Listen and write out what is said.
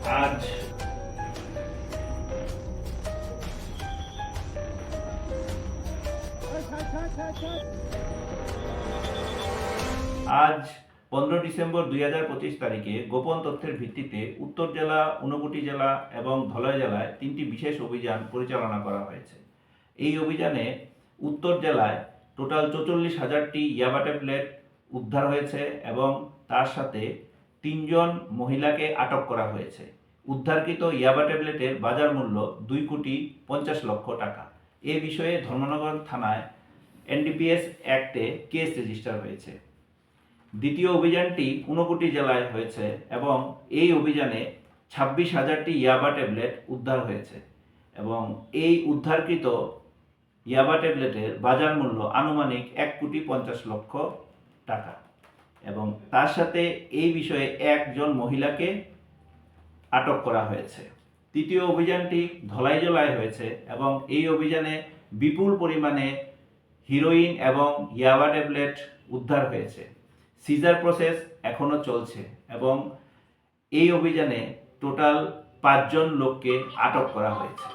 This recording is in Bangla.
আজ আজ 15 ডিসেম্বর 2025 তারিখে গোপন তথ্যের ভিত্তিতে উত্তর জেলা, ঊনকোটি জেলা এবং ধলাই জেলায় 3টি বিশেষ অভিযান পরিচালনা করা হয়েছে। এই অভিযানে উত্তর জেলায় টোটাল 44,000টি ইয়াবা ট্যাবলেট উদ্ধার হয়েছে এবং তার সাথে 3 জন মহিলাকে আটক করা হয়েছে। উদ্ধারকৃত ইয়াবা ট্যাবলেটের বাজার মূল্য 2,50,00,000 টাকা। এ বিষয়ে ধর্মনগর থানায় এনডিপিএস অ্যাক্টে কেস রেজিস্টার হয়েছে। দ্বিতীয় অভিযানটি ঊনকোটি জেলায় হয়েছে এবং এই অভিযানে 26,000টি ইয়াবা ট্যাবলেট উদ্ধার হয়েছে এবং এই উদ্ধারকৃত ইয়াবা ট্যাবলেটের বাজার মূল্য আনুমানিক 1,50,00,000 টাকা এবং তার সাথে এই বিষয়ে 1 জন মহিলাকে আটক করা হয়েছে। তৃতীয় অভিযানটি ধলাই জেলায় হয়েছে এবং এই অভিযানে বিপুল পরিমাণে হিরোইন এবং ইয়াবা ট্যাবলেট উদ্ধার হয়েছে। সিজার প্রসেস এখনও চলছে এবং এই অভিযানে টোটাল 5 জন লোককে আটক করা হয়েছে।